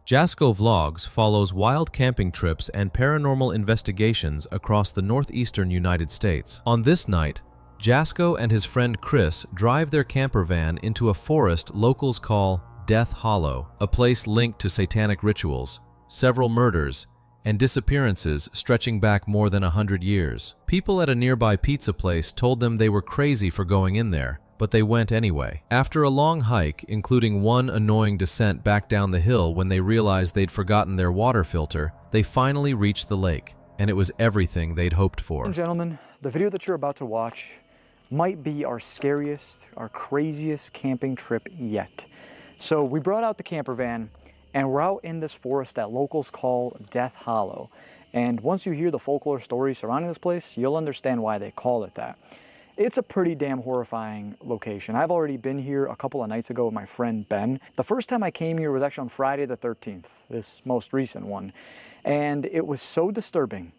Jasko Vlogs follows wild camping trips and paranormal investigations across the northeastern United States. On this night, Jasko and his friend Chris drive their camper van into a forest locals call Death Hollow, a place linked to satanic rituals, several murders, and disappearances stretching back more than 100 years. People at a nearby pizza place told them they were crazy for going in there, but they went anyway. After a long hike, including one annoying descent back down the hill when they realized they'd forgotten their water filter, they finally reached the lake, and it was everything they'd hoped for. Ladies and gentlemen, the video that you're about to watch might be our scariest, our craziest camping trip yet. So we brought out the camper van, and we're out in this forest that locals call Death Hollow. And once you hear the folklore stories surrounding this place, you'll understand why they call it that. It's a pretty damn horrifying location. I've already been here a couple of nights ago with my friend Ben. The first time I came here was actually on Friday the 13th, this most recent one. And it was so disturbing,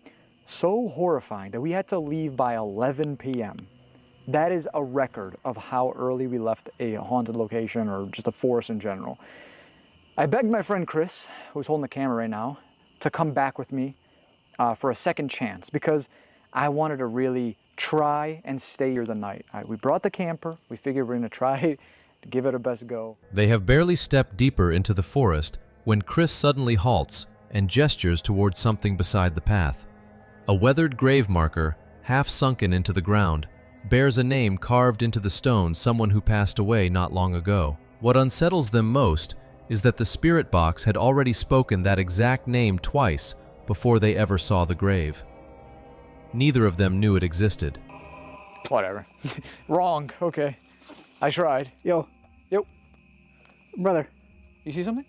so horrifying that we had to leave by 11 p.m. That is a record of how early we left a haunted location or just a forest in general. I begged my friend Chris, who's holding the camera right now, to come back with me for a second chance because I wanted to really try and stay here the night. We brought the camper. We figured we're gonna try to give it our best go. They have barely stepped deeper into the forest when Chris suddenly halts and gestures towards something beside the path. A weathered grave marker, half sunken into the ground, bears a name carved into the stone someone who passed away not long ago. What unsettles them most is that the spirit box had already spoken that exact name twice before they ever saw the grave. Neither of them knew it existed. Whatever. Wrong. Okay. I tried. Yo. Yo. Brother. You see something?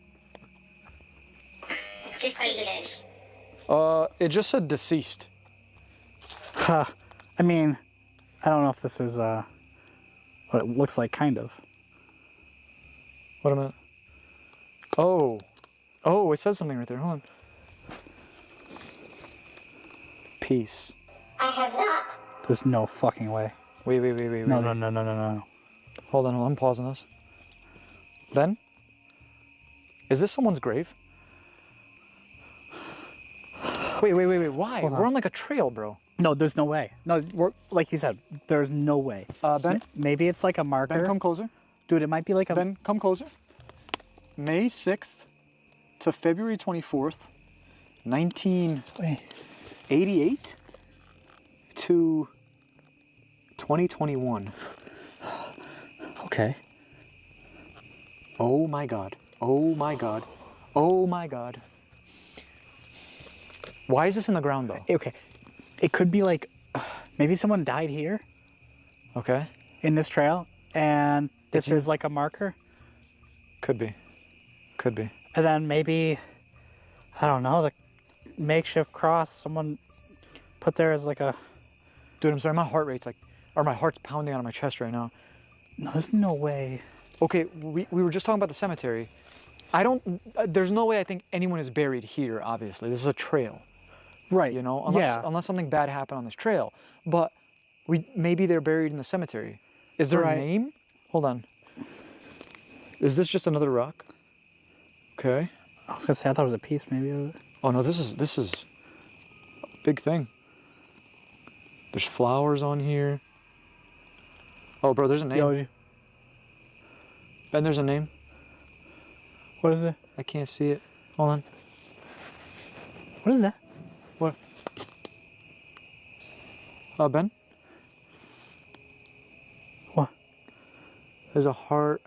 Deceased. It just said deceased. Huh. I mean, I don't know if this is what it looks like, kind of. What a minute. Oh. Oh, it says something right there. Hold on. Peace. I have not. There's no fucking way. Wait. No. Hold on, I'm pausing this. Ben? Is this someone's grave? Wait, why? We're on like a trail, bro. No, there's no way. No, we're, like you said, there's no way. Ben? Maybe it's like a marker. Ben, come closer. Dude, it might be like a... Ben, come closer. May 6th to February 24th, 1988 to 2021. Okay. Oh my God. Oh my God. Oh my God. Why is this in the ground though? Okay. It could be like, maybe someone died here. Okay. In this trail, and this is like a marker. Could be. Could be. And then maybe, I don't know, the makeshift cross someone put there as like a... Dude, I'm sorry, my heart rate's like, or my heart's pounding out of my chest right now. No, there's no way. Okay, we were just talking about the cemetery. There's no way I think anyone is buried here, obviously. This is a trail. Right. You know, unless something bad happened on this trail. But maybe they're buried in the cemetery. Is there a name? Hold on. Is this just another rock? Okay. I was gonna say, I thought it was a piece maybe of it. Oh no, this is a big thing. There's flowers on here. Oh bro, there's a name. Yo, Ben, there's a name. what is it? I can't see it. Hold on. What is that? What? Ben? What? There's a heart.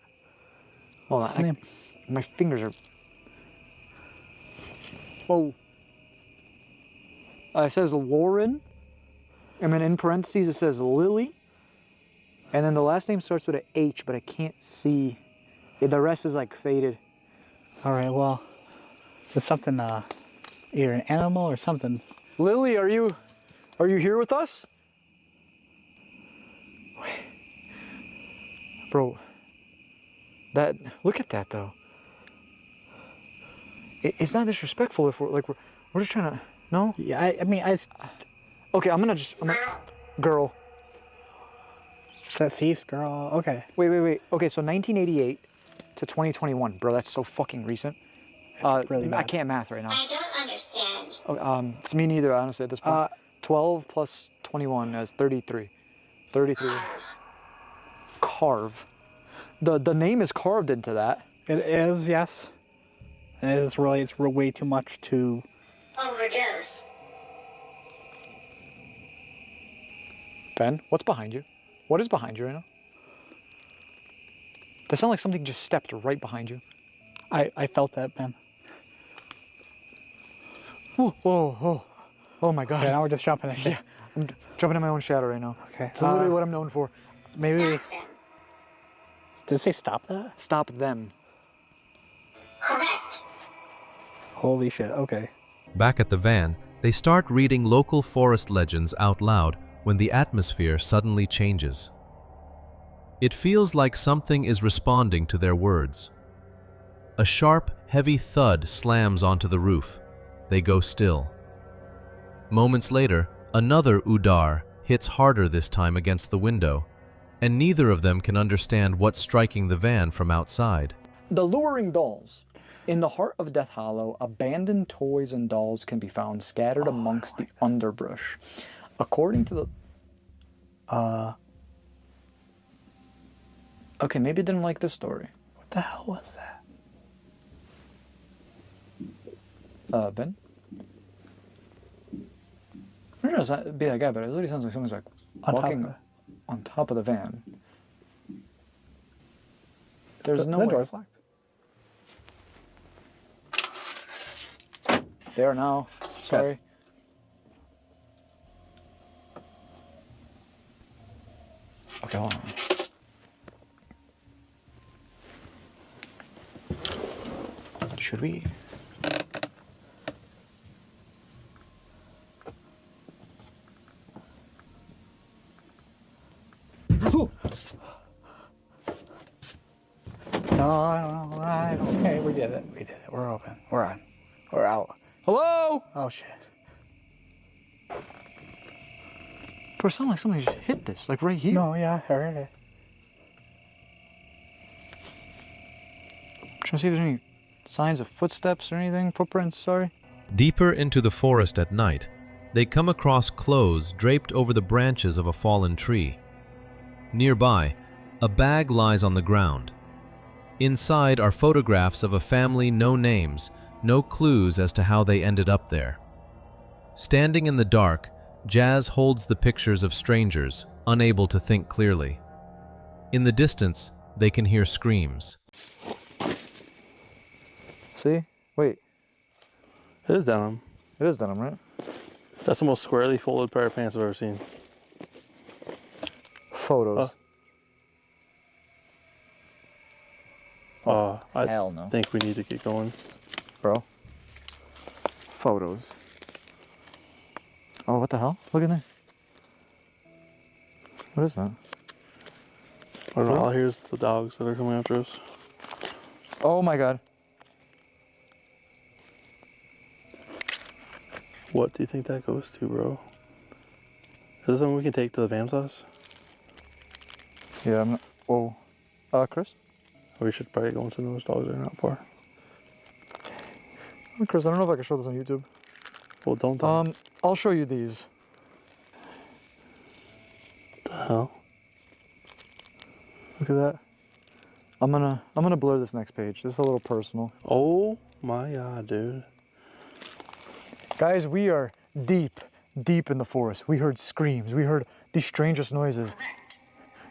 Hold What's on. the name? My fingers are... Whoa. It says Lauren. And then in parentheses it says Lily. And then the last name starts with an H, but I can't see. The rest is like faded. All right, well, there's something, either an animal or something. Lily, are you here with us? Wait. Bro, look at that though. It's not disrespectful if we're just trying to, no? Yeah, I mean, Okay, I'm gonna girl. Deceased girl, okay. Wait. Okay, so 1988 to 2021, bro, that's so fucking recent. really bad. I can't math right now. I don't understand. Oh, it's me neither, honestly, at this point. 12 plus 21 is 33. 33. Carve. The name is carved into that. It is, yes. And it's way too much to... Overdose. Ben, what's behind you? What is behind you right now? That sounds like something just stepped right behind you. I felt that, Ben. Oh my God. Okay, now we're just jumping in. Yeah, I'm jumping in my own shadow right now. Okay. It's literally what I'm known for. Maybe... Stop them. Did it say stop that? Stop them. Correct. Holy shit, okay. Back at the van, they start reading local forest legends out loud when the atmosphere suddenly changes. It feels like something is responding to their words. A sharp, heavy thud slams onto the roof. They go still. Moments later, another udar hits harder this time against the window, and neither of them can understand what's striking the van from outside. The luring dolls. In the heart of Death Hollow, abandoned toys and dolls can be found scattered amongst the underbrush. According to the... Okay, maybe I didn't like this story. What the hell was that? Ben? I don't know, it's be that guy, but it literally sounds like someone's like walking on top of the van. There's no the way. door's locked. They are now. Sorry. Okay, hold on. Should we? No, okay, we did it. We did it. We're open. We're on. We're out. Hello? Oh shit. Bro, it sounds like somebody just hit this, like right here. No, yeah, I heard it. Trying to see if there's any signs of footsteps or anything, footprints, sorry. Deeper into the forest at night, they come across clothes draped over the branches of a fallen tree. Nearby, a bag lies on the ground. Inside are photographs of a family, no names, no clues as to how they ended up there. Standing in the dark, Jazz holds the pictures of strangers, unable to think clearly. In the distance, they can hear screams. See? Wait, It is denim. it is denim, right? That's the most squarely folded pair of pants I've ever seen. Photos. I Hell no. think we need to get going. Bro. Photos. Oh, what the hell? Look at that. What is that? I don't know. All I hear is the dogs that are coming after us. Oh my God. What do you think that goes to, bro? Is this something we can take to the Vam's house? Yeah, I'm not. Whoa. Chris? Or we should probably go into those dogs are not far. Chris, I don't know if I can show this on YouTube. Well, don't tell me. I'll show you these. What the hell? Look at that. I'm gonna blur this next page. This is a little personal. Oh my God, dude. Guys, we are deep in the forest. We heard screams. We heard the strangest noises.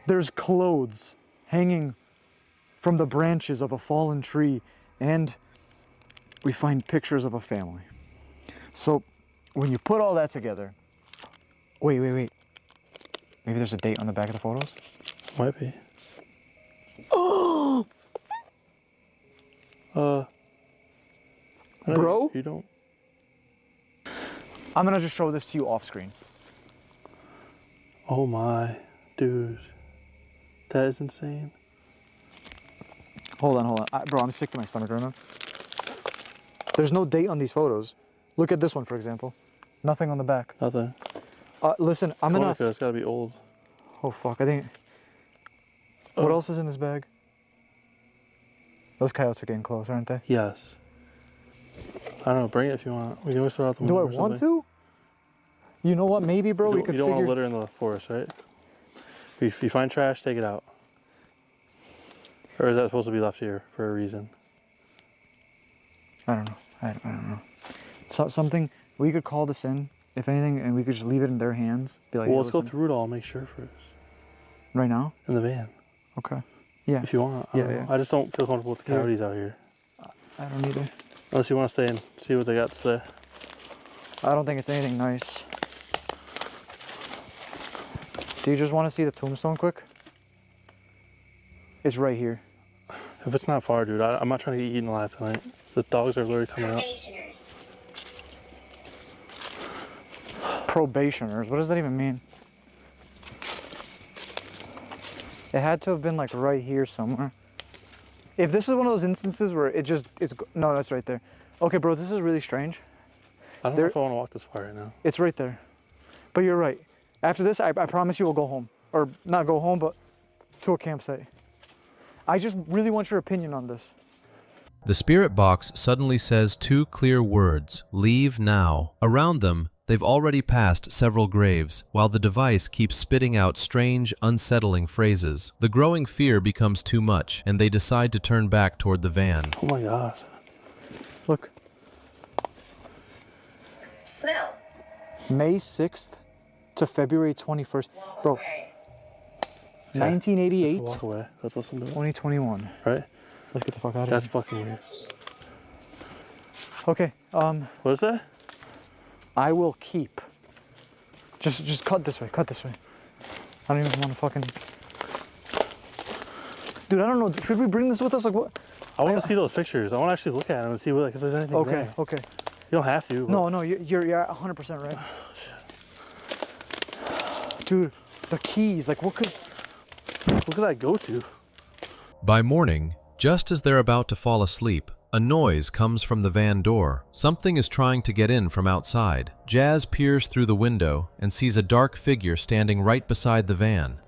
There's clothes hanging from the branches of a fallen tree, and we find pictures of a family. So when you put all that together, wait. Maybe there's a date on the back of the photos? Might be. Oh! Bro? You don't. I'm gonna just show this to you off screen. Oh my, dude. That is insane. Hold on. Bro, I'm sick to my stomach right now. There's no date on these photos. Look at this one, for example. Nothing on the back. Nothing. Listen, I'm gonna... Konica, it's gotta be old. Oh, fuck, I think... What else is in this bag? Those coyotes are getting close, aren't they? Yes. I don't know. Bring it if you want. We can always throw it out the window. Do I or want something. to? You know what? Maybe, bro, we could You don't want to figure... litter in the forest, right? If you find trash, take it out. Or is that supposed to be left here for a reason? I don't know. I don't know. So, something... We could call this in, if anything, and we could just leave it in their hands. Be like, Well, hey, let's go listen. through it all and make sure first. Right now? In the van. Okay. Yeah. If you want. I don't know. I just don't feel comfortable with the coyotes out here. I don't either. Unless you want to stay and see what they got to say. I don't think it's anything nice. Do you just want to see the tombstone quick? It's right here. If it's not far, dude, I'm not trying to get eaten alive tonight. The dogs are literally coming up. Probationers. Probationers? What does that even mean? It had to have been like right here somewhere. If this is one of those instances where it's... No, that's right there. Okay, bro, this is really strange. I don't know if I want to walk this far right now. It's right there. But you're right. After this, I promise you we'll go home. Or not go home, but to a campsite. I just really want your opinion on this. The spirit box suddenly says two clear words, "Leave now." Around them, they've already passed several graves, while the device keeps spitting out strange, unsettling phrases. The growing fear becomes too much, and they decide to turn back toward the van. Oh my god. Look. Smell. May 6th to February 21st. Bro, Yeah, 1988, let's walk away. Let's listen to it. 2021. Right? Let's get the fuck out of That's here. fucking weird. Okay, What is that? I will keep. Just cut this way, cut this way. I don't even want to fucking... Dude, I don't know, should we bring this with us? Like what? I want to see those pictures. I want to actually look at them and see what, like, if there's anything Okay, there. okay. You don't have to. But... No, you're 100% right. Dude, the keys, like what could that go to? By morning, just as they're about to fall asleep, a noise comes from the van door. Something is trying to get in from outside. Jazz peers through the window and sees a dark figure standing right beside the van.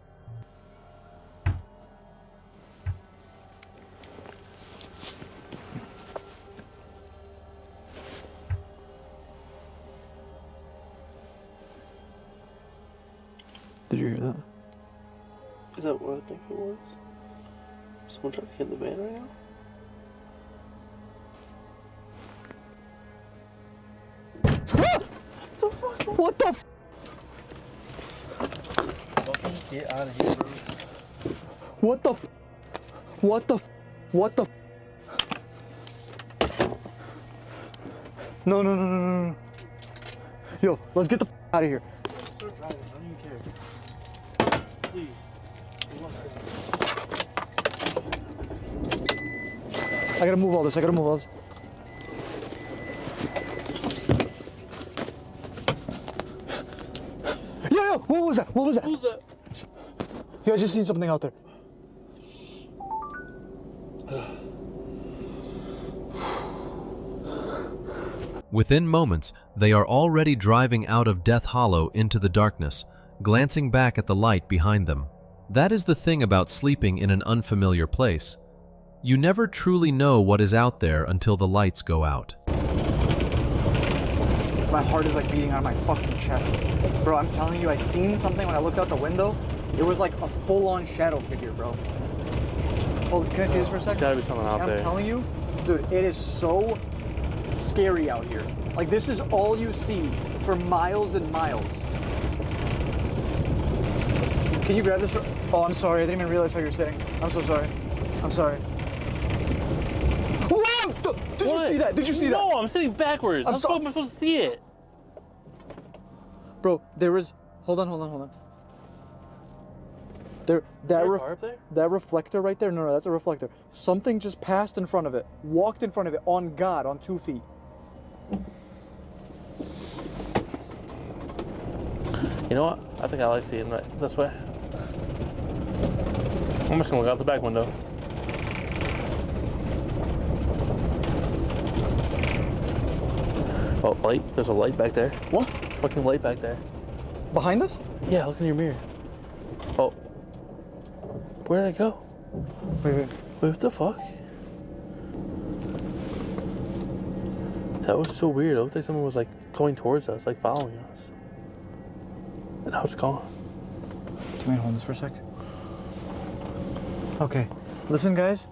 Did you hear that? Is that what I think it was? Someone trying to get in the van right now? What the f? Fucking get out of here, bro. What the f? What the f? What the f? No. Yo, let's get the f out of here. Start driving. I don't even care. Please. I gotta move all this. Yo, what was that? Who's that? Yo, I just seen something out there. Within moments, they are already driving out of Death Hollow into the darkness, glancing back at the light behind them. That is the thing about sleeping in an unfamiliar place. You never truly know what is out there until the lights go out. My heart is like beating out of my fucking chest. Bro, I'm telling you, I seen something when I looked out the window. It was like a full-on shadow figure, bro. Oh, can I see this for a second? There's gotta be something out there. I'm telling you, dude, it is so scary out here. Like, this is all you see for miles and miles. Can you grab this for... Oh, I'm sorry. I didn't even realize how you're sitting. I'm so sorry. I'm sorry. Whoa! Did you see that? Did you see that? No, I'm sitting backwards. How the fuck am I supposed to see it? Bro, there was... Hold on. That reflector right there, no, that's a reflector. Something just passed in front of it, walked in front of it, on God, on 2 feet. You know what? I think I like seeing right this way. I'm just gonna look out the back window. Oh, light. There's a light back there. What? Fucking light back there. Behind us? Yeah, look in your mirror. Oh. Where did it go? Wait. Wait, what the fuck? That was so weird. It looked like someone was like going towards us, like following us. And now it's gone. Do you mind holding this for a sec? Okay, listen guys,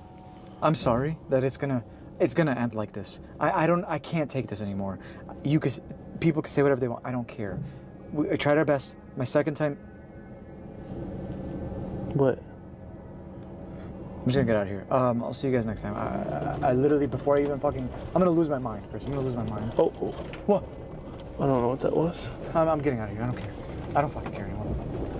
I'm sorry that it's gonna end like this. I can't take this anymore. People can say whatever they want, I don't care. We tried our best. My second time. What? I'm just gonna get out of here. I'll see you guys next time. I literally, before I even I'm gonna lose my mind, Chris. I'm gonna lose my mind. Oh. What? I don't know what that was. I'm getting out of here. I don't care. I don't fucking care anymore.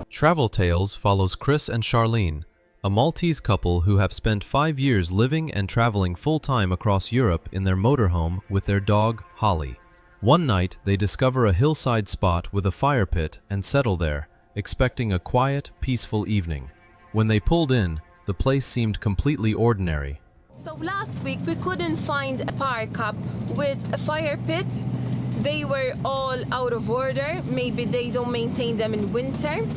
Travel Tales follows Chris and Charlene, a Maltese couple who have spent 5 years living and traveling full-time across Europe in their motorhome with their dog, Holly. One night, they discover a hillside spot with a fire pit and settle there, expecting a quiet, peaceful evening. When they pulled in, the place seemed completely ordinary. So last week we couldn't find a park up with a fire pit. They were all out of order. Maybe they don't maintain them in winter.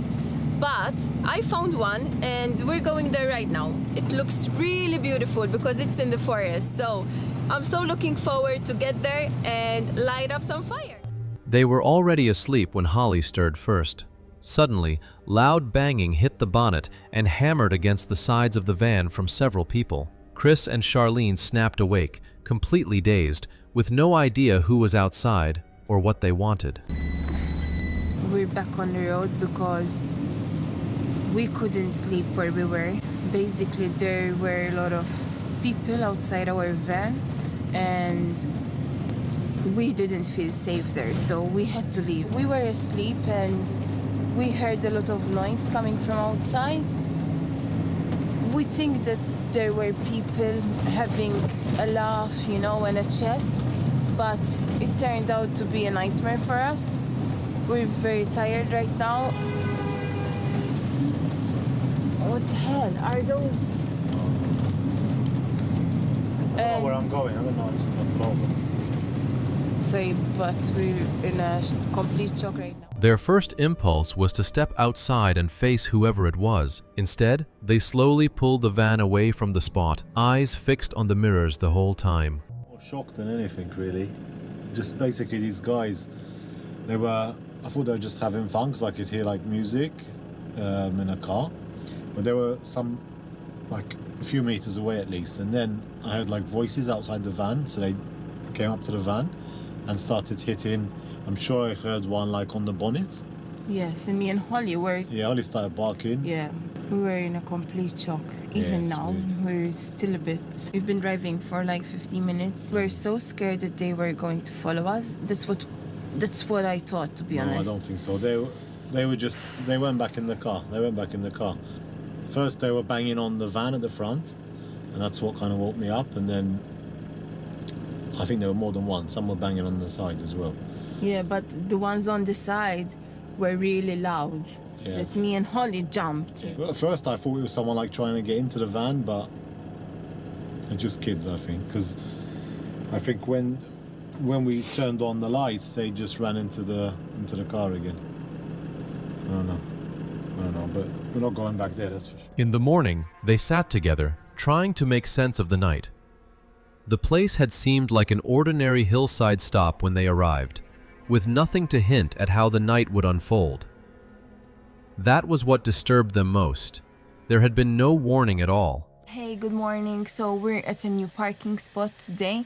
But I found one and we're going there right now. It looks really beautiful because it's in the forest. So I'm so looking forward to get there and light up some fire. They were already asleep when Holly stirred first. Suddenly, loud banging hit the bonnet and hammered against the sides of the van from several people. Chris and Charlene snapped awake, completely dazed, with no idea who was outside or what they wanted. We're back on the road because we couldn't sleep where we were. Basically, there were a lot of people outside our van and we didn't feel safe there, so we had to leave. We were asleep and we heard a lot of noise coming from outside. We think that there were people having a laugh, and a chat, but it turned out to be a nightmare for us. We're very tired right now. What the hell are those? Where I'm going, I don't know, it's not over. Sorry, but we're in a complete shock right now. Their first impulse was to step outside and face whoever it was. Instead, they slowly pulled the van away from the spot, eyes fixed on the mirrors the whole time. More shocked than anything, really. Just basically these guys, I thought they were just having fun because I could hear like music in a car. But there were some, like a few meters away at least. And then I heard like voices outside the van. So they came up to the van and started hitting. I'm sure I heard one like on the bonnet. Yes, and me and Holly were... Yeah, Holly started barking. Yeah, we were in a complete shock. Even now, we're still a bit... We've been driving for like 15 minutes. We're so scared that they were going to follow us. That's what I thought, to be honest. No, I don't think so. They went back in the car. First they were banging on the van at the front, and that's what kind of woke me up, and then I think there were more than one. Some were banging on the side as well. Yeah, but the ones on the side were really loud. Yeah. That me and Holly jumped. Yeah. Well, at first I thought it was someone like trying to get into the van, but they're just kids, I think. Because I think when we turned on the lights, they just ran into the car again. I don't know, but we're not going back there, that's for sure. In the morning, they sat together, trying to make sense of the night. The place had seemed like an ordinary hillside stop when they arrived, with nothing to hint at how the night would unfold. That was what disturbed them most. There had been no warning at all. Hey, good morning. So we're at a new parking spot today.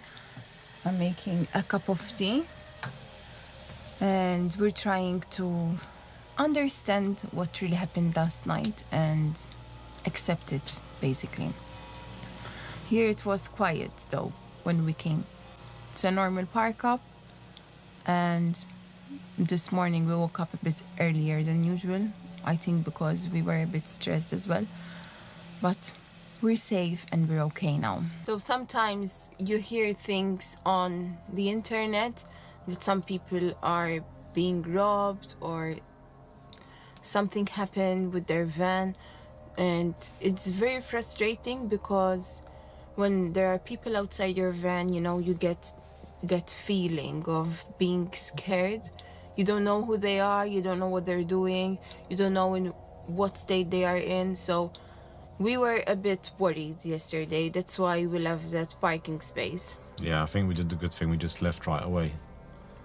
I'm making a cup of tea. And we're trying to understand what really happened last night and accept it, basically. Here it was quiet, though, when we came. It's a normal park up. And this morning we woke up a bit earlier than usual. I think because we were a bit stressed as well. But we're safe and we're okay now. So sometimes you hear things on the internet that some people are being robbed or something happened with their van. And it's very frustrating because when there are people outside your van, you get that feeling of being scared. You don't know who they are, you don't know what they're doing, you don't know in what state they are in. So we were a bit worried yesterday. That's why we left that parking space. yeah, I think we did the good thing. We just left right away.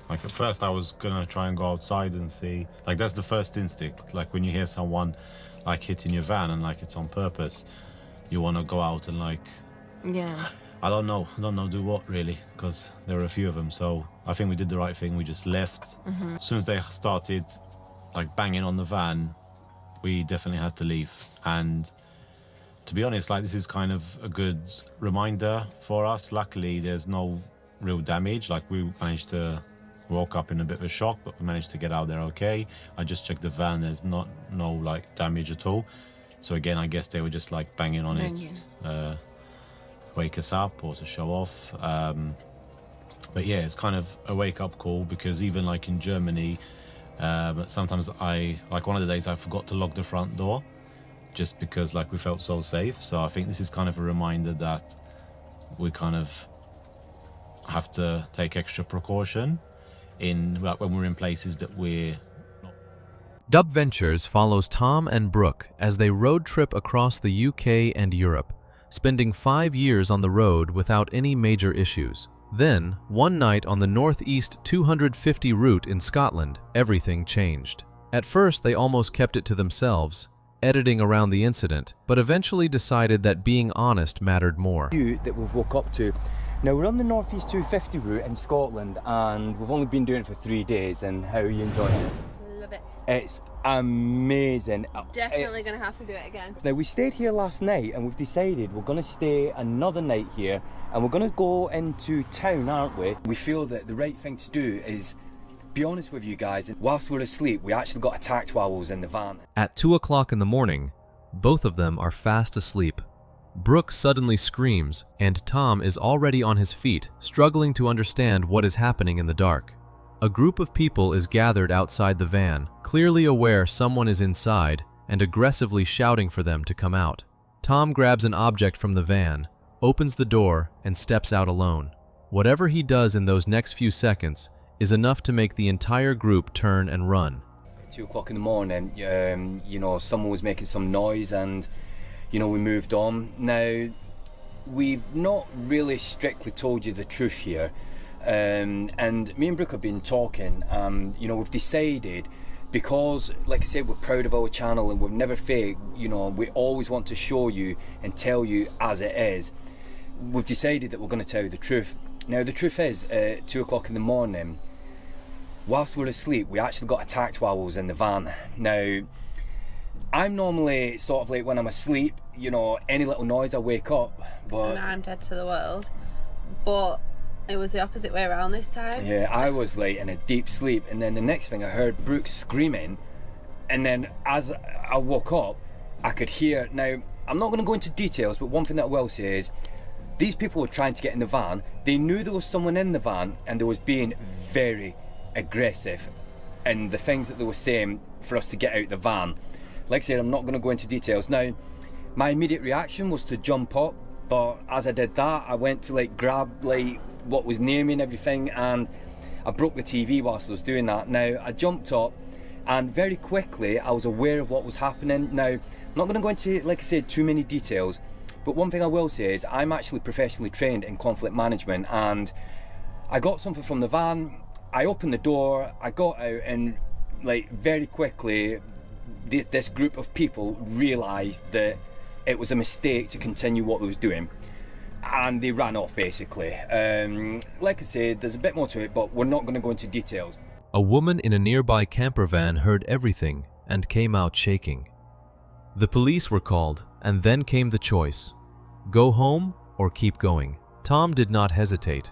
Like at first I was gonna try and go outside and see, like that's the first instinct. Like when you hear someone like hitting your van and like it's on purpose, you want to go out and like, Yeah. I don't know do what really, because there were a few of them. So I think we did the right thing. We just left. As soon as they started like banging on the van, we definitely had to leave. And to be honest, like this is kind of a good reminder for us. Luckily, there's no real damage. Like we managed to woke up in a bit of a shock, but we managed to get out there okay. I just checked the van. There's no like damage at all. So again, I guess they were just like banging on it, wake us up or to show off. But yeah, it's kind of a wake-up call, because even like in Germany, sometimes like one of the days I forgot to lock the front door, just because like we felt so safe. So I think this is kind of a reminder that we kind of have to take extra precaution in like when we're in places that we're not. Dub Ventures follows Tom and Brooke as they road trip across the UK and Europe, spending 5 years on the road without any major issues. Then, one night on the Northeast 250 route in Scotland, everything changed. At first, they almost kept it to themselves, editing around the incident, but eventually decided that being honest mattered more. That we've woke up to. Now we're on the Northeast 250 route in Scotland, and we've only been doing it for 3 days. And how are you enjoying it? Love it. It's amazing. Definitely going to have to do it again. Now we stayed here last night, and we've decided we're going to stay another night here, and we're going to go into town, aren't we? We feel that the right thing to do is be honest with you guys. Whilst we're asleep, we actually got attacked while we was in the van. At 2 o'clock in the morning, both of them are fast asleep. Brooke suddenly screams, and Tom is already on his feet, struggling to understand what is happening in the dark. A group of people is gathered outside the van, clearly aware someone is inside, and aggressively shouting for them to come out. Tom grabs an object from the van, opens the door, and steps out alone. Whatever he does in those next few seconds is enough to make the entire group turn and run. 2 o'clock in the morning, you know, someone was making some noise, and you know, we moved on. Now, we've not really strictly told you the truth here, and me and Brooke have been talking, and you know, we've decided, because like I said, we're proud of our channel and we're never fake, you know, we always want to show you and tell you as it is. We've decided that we're going to tell you the truth. Now the truth is, 2 o'clock in the morning, whilst we were asleep, we actually got attacked while we was in the van. Now, I'm normally sort of like, when I'm asleep, you know, any little noise I wake up, but... And I'm dead to the world. But it was the opposite way around this time. Yeah, I was like in a deep sleep, and then the next thing I heard Brooke screaming, and then as I woke up, I could hear... Now, I'm not going to go into details, but one thing that I will say is, these people were trying to get in the van. They knew there was someone in the van, and they was being very aggressive, and the things that they were saying for us to get out the van. Like I said, I'm not going to go into details. Now, my immediate reaction was to jump up, but as I did that, I went to like grab like what was near me and everything, and I broke the TV whilst I was doing that. Now, I jumped up, and very quickly I was aware of what was happening. Now, I'm not going to go into, like I said, too many details, but one thing I will say is I'm actually professionally trained in conflict management, and I got something from the van, I opened the door, I got out, and like very quickly this group of people realised that it was a mistake to continue what they was doing, and they ran off basically. Like I said, there's a bit more to it, but we're not going to go into details. A woman in a nearby camper van heard everything and came out shaking. The police were called, and then came the choice: go home or keep going. Tom did not hesitate.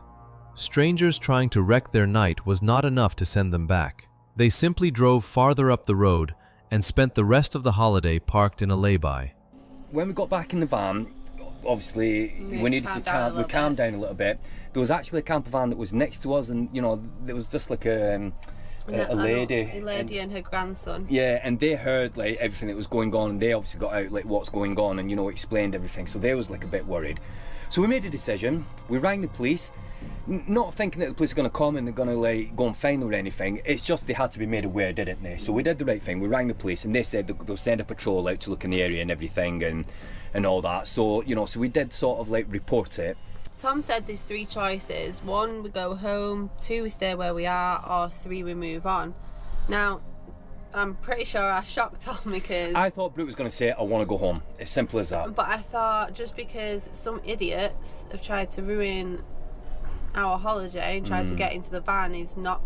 Strangers trying to wreck their night was not enough to send them back. They simply drove farther up the road and spent the rest of the holiday parked in a lay-by. When we got back in the van, obviously we needed to calm down a little bit. There was actually a camper van that was next to us, and you know, there was just like a lady and her grandson. Yeah, and they heard like everything that was going on, and they obviously got out like what's going on, and you know, explained everything. So they was like a bit worried. So we made a decision. We rang the police, not thinking that the police are going to come and they're going to like go and find them or anything. It's just they had to be made aware, didn't they? So we did the right thing. We rang the police, and they said they'll send a patrol out to look in the area and everything, and all that. So you know, so we did sort of like report it. Tom said there's 3 choices. 1, we go home, 2, we stay where we are, or 3, we move on. Now, I'm pretty sure I shocked Tom because... I thought Brooke was going to say, I want to go home. As simple as that. But I thought just because some idiots have tried to ruin our holiday and tried to get into the van is not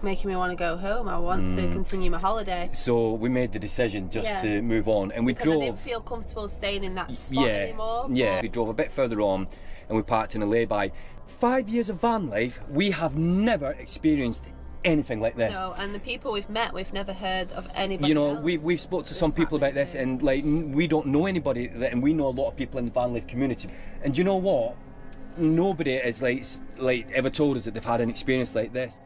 making me want to go home. I want to continue my holiday. So we made the decision just to move on, and we because drove. I didn't feel comfortable staying in that spot anymore. Yeah, we drove a bit further on, and we parked in a lay-by. 5 years of van life, we have never experienced anything like this. No, and the people we've met, we've never heard of anybody. You know, else we've spoke to some people about this, and like we don't know anybody that, and we know a lot of people in the van life community. And you know what? Nobody has like ever told us that they've had an experience like this.